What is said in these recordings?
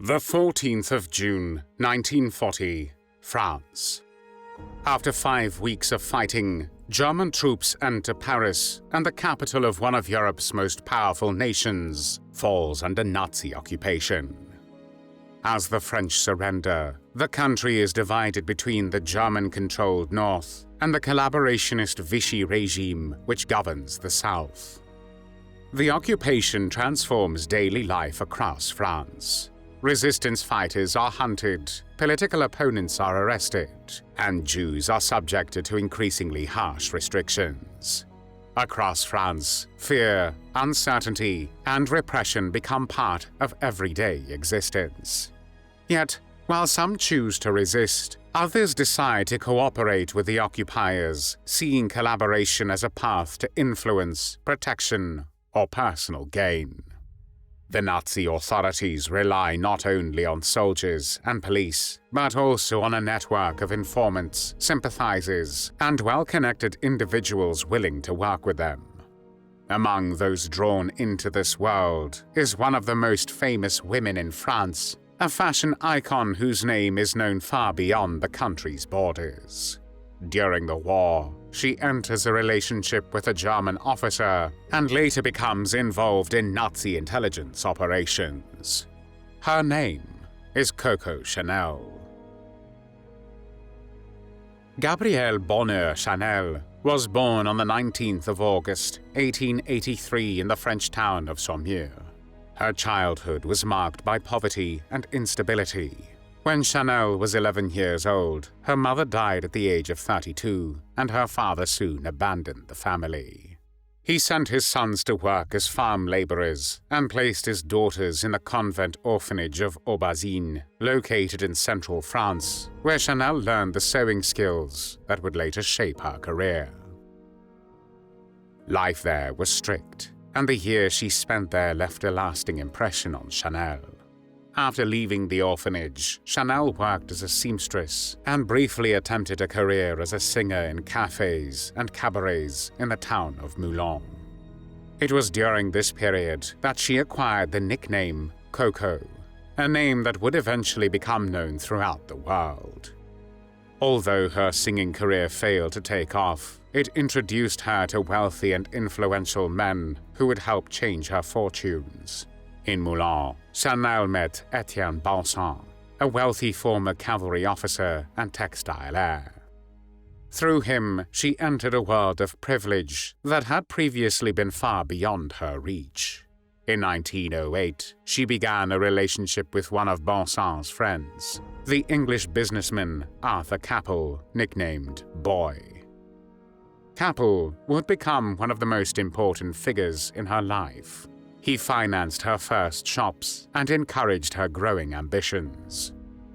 The 14th of June, 1940, France. After 5 weeks of fighting, German troops enter Paris, and the capital of one of Europe's most powerful nations falls under Nazi occupation. As the French surrender, the country is divided between the German-controlled north and the collaborationist Vichy regime, which governs the south. The occupation transforms daily life across France. Resistance fighters are hunted, political opponents are arrested, and Jews are subjected to increasingly harsh restrictions. Across France, fear, uncertainty, and repression become part of everyday existence. Yet, while some choose to resist, others decide to cooperate with the occupiers, seeing collaboration as a path to influence, protection, or personal gain. The Nazi authorities rely not only on soldiers and police, but also on a network of informants, sympathizers, and well-connected individuals willing to work with them. Among those drawn into this world is one of the most famous women in France, a fashion icon whose name is known far beyond the country's borders. During the war, she enters a relationship with a German officer and later becomes involved in Nazi intelligence operations. Her name is Coco Chanel. Gabrielle Bonheur Chanel was born on the 19th of August, 1883 in the French town of Saumur. Her childhood was marked by poverty and instability. When Chanel was 11 years old, her mother died at the age of 32, and her father soon abandoned the family. He sent his sons to work as farm laborers and placed his daughters in the convent orphanage of Aubazine, located in central France, where Chanel learned the sewing skills that would later shape her career. Life there was strict, and the years she spent there left a lasting impression on Chanel. After leaving the orphanage, Chanel worked as a seamstress and briefly attempted a career as a singer in cafes and cabarets in the town of Moulins. It was during this period that she acquired the nickname Coco, a name that would eventually become known throughout the world. Although her singing career failed to take off, it introduced her to wealthy and influential men who would help change her fortunes. In Moulins, Chanel met Etienne Bonson, a wealthy former cavalry officer and textile heir. Through him, she entered a world of privilege that had previously been far beyond her reach. In 1908, she began a relationship with one of Bonson's friends, the English businessman Arthur Capel, nicknamed Boy. Capel would become one of the most important figures in her life. He financed her first shops and encouraged her growing ambitions.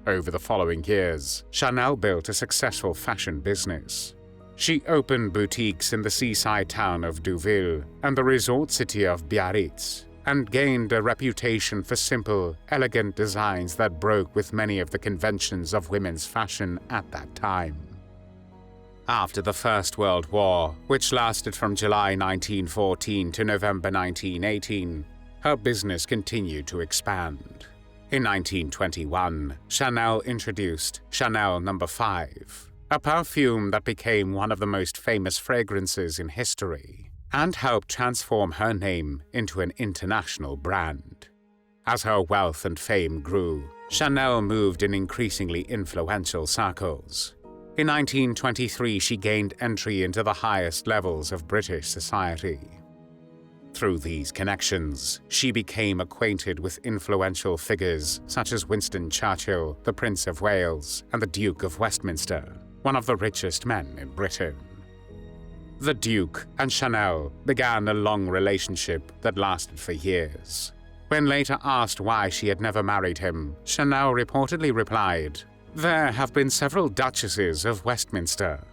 Over the following years, Chanel built a successful fashion business. She opened boutiques in the seaside town of Deauville and the resort city of Biarritz, and gained a reputation for simple, elegant designs that broke with many of the conventions of women's fashion at that time. After the First World War, which lasted from July 1914 to November 1918, her business continued to expand. In 1921, Chanel introduced Chanel No. 5, a perfume that became one of the most famous fragrances in history, and helped transform her name into an international brand. As her wealth and fame grew, Chanel moved in increasingly influential circles. In 1923, she gained entry into the highest levels of British society. Through these connections, she became acquainted with influential figures such as Winston Churchill, the Prince of Wales, and the Duke of Westminster, one of the richest men in Britain. The Duke and Chanel began a long relationship that lasted for years. When later asked why she had never married him, Chanel reportedly replied, "There have been several Duchesses of Westminster.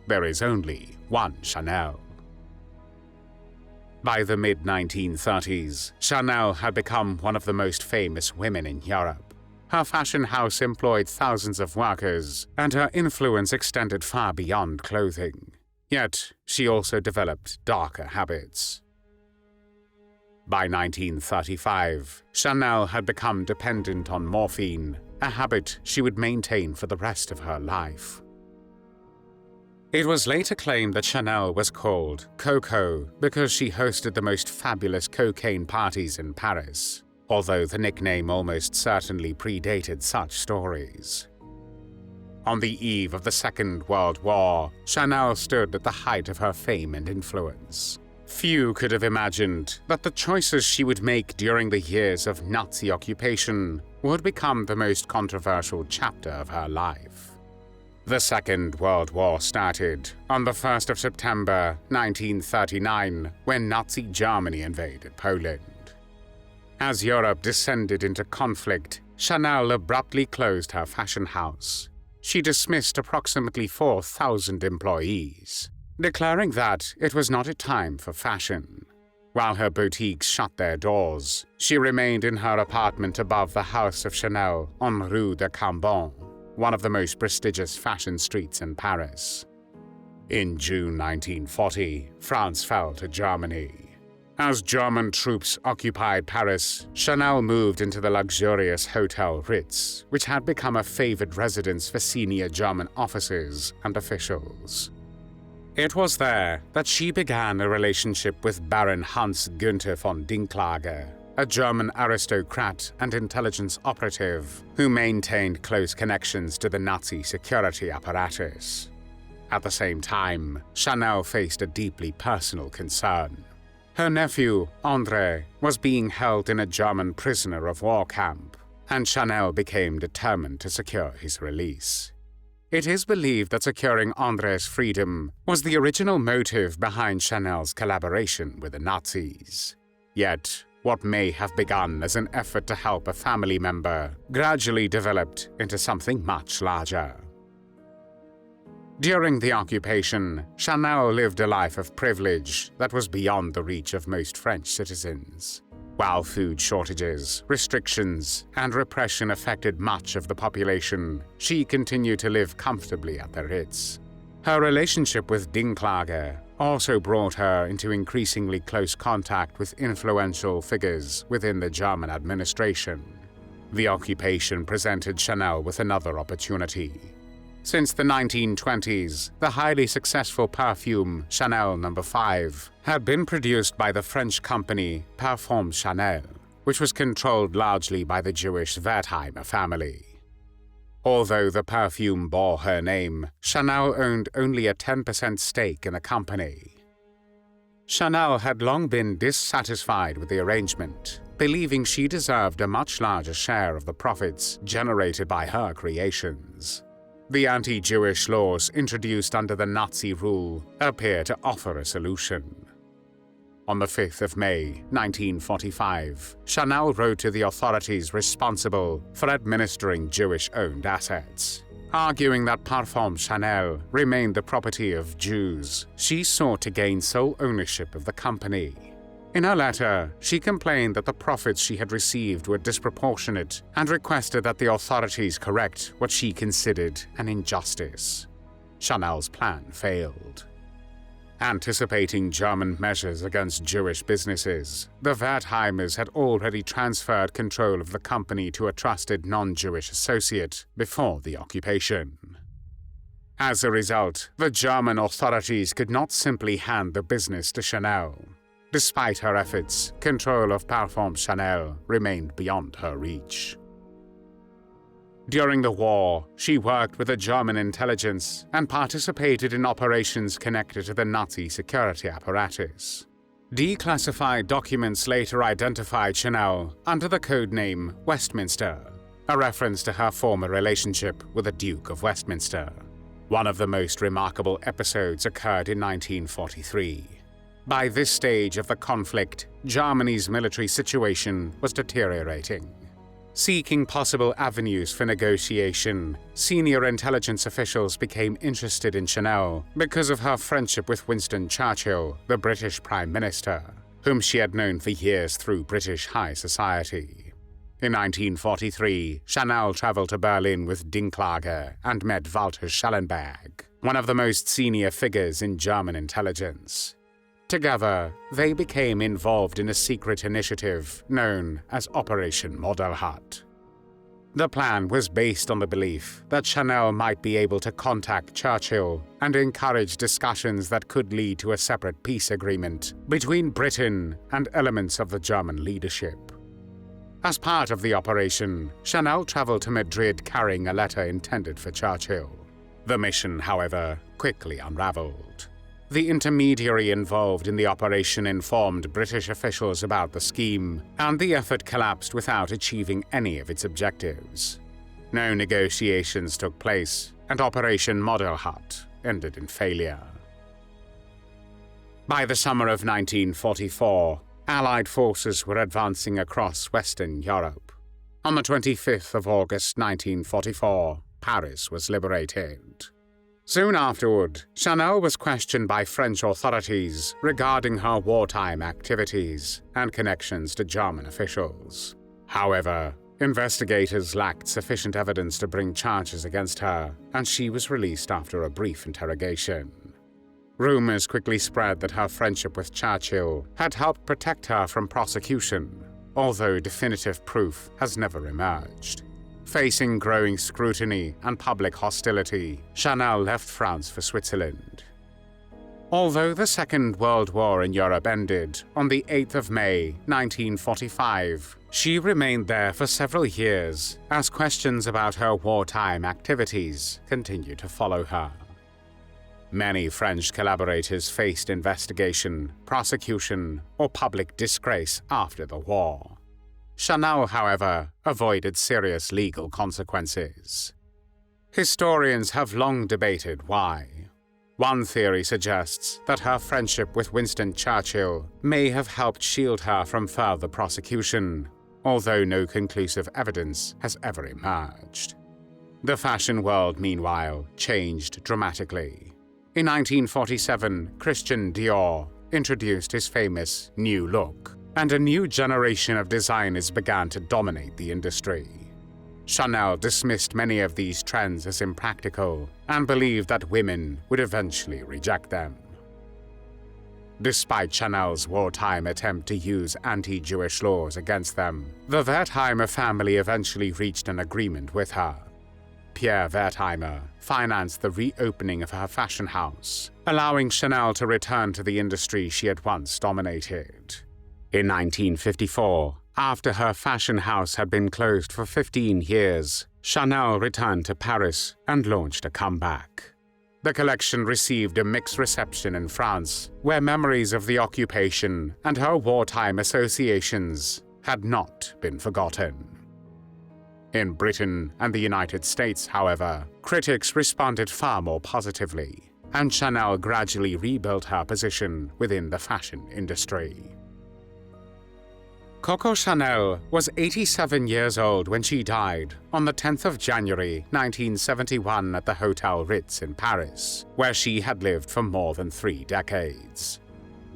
There is only one Chanel." By the mid-1930s, Chanel had become one of the most famous women in Europe. Her fashion house employed thousands of workers, and her influence extended far beyond clothing. Yet, she also developed darker habits. By 1935, Chanel had become dependent on morphine, a habit she would maintain for the rest of her life. It was later claimed that Chanel was called Coco because she hosted the most fabulous cocaine parties in Paris, although the nickname almost certainly predated such stories. On the eve of the Second World War, Chanel stood at the height of her fame and influence. Few could have imagined that the choices she would make during the years of Nazi occupation would become the most controversial chapter of her life. The Second World War started on the 1st of September 1939 when Nazi Germany invaded Poland. As Europe descended into conflict, Chanel abruptly closed her fashion house. She dismissed approximately 4,000 employees, declaring that it was not a time for fashion. While her boutiques shut their doors, she remained in her apartment above the House of Chanel on Rue de Cambon, one of the most prestigious fashion streets in Paris. In June 1940, France fell to Germany. As German troops occupied Paris, Chanel moved into the luxurious Hotel Ritz, which had become a favored residence for senior German officers and officials. It was there that she began a relationship with Baron Hans Günther von Dincklage, a German aristocrat and intelligence operative who maintained close connections to the Nazi security apparatus. At the same time, Chanel faced a deeply personal concern. Her nephew, André, was being held in a German prisoner of war camp, and Chanel became determined to secure his release. It is believed that securing André's freedom was the original motive behind Chanel's collaboration with the Nazis. Yet, what may have begun as an effort to help a family member gradually developed into something much larger. During the occupation, Chanel lived a life of privilege that was beyond the reach of most French citizens. While food shortages, restrictions, and repression affected much of the population, she continued to live comfortably at the Ritz. Her relationship with Dincklage also brought her into increasingly close contact with influential figures within the German administration. The occupation presented Chanel with another opportunity. Since the 1920s, the highly successful perfume Chanel No. 5 had been produced by the French company Parfums Chanel, which was controlled largely by the Jewish Wertheimer family. Although the perfume bore her name, Chanel owned only a 10% stake in the company. Chanel had long been dissatisfied with the arrangement, believing she deserved a much larger share of the profits generated by her creations. The anti-Jewish laws introduced under the Nazi rule appear to offer a solution. On the 5th of May, 1945, Chanel wrote to the authorities responsible for administering Jewish-owned assets. Arguing that Parfums Chanel remained the property of Jews, she sought to gain sole ownership of the company. In her letter, she complained that the profits she had received were disproportionate and requested that the authorities correct what she considered an injustice. Chanel's plan failed. Anticipating German measures against Jewish businesses, the Wertheimers had already transferred control of the company to a trusted non-Jewish associate before the occupation. As a result, the German authorities could not simply hand the business to Chanel. Despite her efforts, control of Parfums Chanel remained beyond her reach. During the war, she worked with the German intelligence and participated in operations connected to the Nazi security apparatus. Declassified documents later identified Chanel under the codename Westminster, a reference to her former relationship with the Duke of Westminster. One of the most remarkable episodes occurred in 1943. By this stage of the conflict, Germany's military situation was deteriorating. Seeking possible avenues for negotiation, senior intelligence officials became interested in Chanel because of her friendship with Winston Churchill, the British Prime Minister, whom she had known for years through British high society. In 1943, Chanel traveled to Berlin with Dincklage and met Walter Schallenberg, one of the most senior figures in German intelligence. Together, they became involved in a secret initiative known as Operation Modellhut. The plan was based on the belief that Chanel might be able to contact Churchill and encourage discussions that could lead to a separate peace agreement between Britain and elements of the German leadership. As part of the operation, Chanel traveled to Madrid carrying a letter intended for Churchill. The mission, however, quickly unraveled. The intermediary involved in the operation informed British officials about the scheme, and the effort collapsed without achieving any of its objectives. No negotiations took place, and Operation Modellhut ended in failure. By the summer of 1944, Allied forces were advancing across Western Europe. On the 25th of August 1944, Paris was liberated. Soon afterward, Chanel was questioned by French authorities regarding her wartime activities and connections to German officials. However, investigators lacked sufficient evidence to bring charges against her, and she was released after a brief interrogation. Rumors quickly spread that her friendship with Churchill had helped protect her from prosecution, although definitive proof has never emerged. Facing growing scrutiny and public hostility, Chanel left France for Switzerland. Although the Second World War in Europe ended on the 8th of May, 1945, she remained there for several years as questions about her wartime activities continued to follow her. Many French collaborators faced investigation, prosecution, or public disgrace after the war. Chanel, however, avoided serious legal consequences. Historians have long debated why. One theory suggests that her friendship with Winston Churchill may have helped shield her from further prosecution, although no conclusive evidence has ever emerged. The fashion world, meanwhile, changed dramatically. In 1947, Christian Dior introduced his famous new look, and a new generation of designers began to dominate the industry. Chanel dismissed many of these trends as impractical and believed that women would eventually reject them. Despite Chanel's wartime attempt to use anti-Jewish laws against them, the Wertheimer family eventually reached an agreement with her. Pierre Wertheimer financed the reopening of her fashion house, allowing Chanel to return to the industry she had once dominated. In 1954, after her fashion house had been closed for 15 years, Chanel returned to Paris and launched a comeback. The collection received a mixed reception in France, where memories of the occupation and her wartime associations had not been forgotten. In Britain and the United States, however, critics responded far more positively, and Chanel gradually rebuilt her position within the fashion industry. Coco Chanel was 87 years old when she died on the 10th of January 1971 at the Hotel Ritz in Paris, where she had lived for more than 3 decades.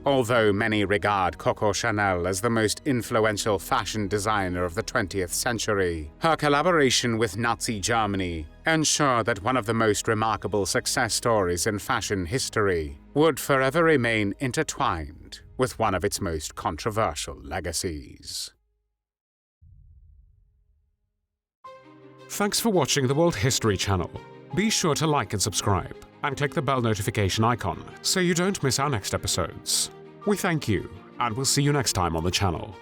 Although many regard Coco Chanel as the most influential fashion designer of the 20th century, her collaboration with Nazi Germany ensured that one of the most remarkable success stories in fashion history would forever remain intertwined with one of its most controversial legacies. Thanks for watching the World History Channel. Be sure to like and subscribe, and click the bell notification icon so you don't miss our next episodes. We thank you, and we'll see you next time on the channel.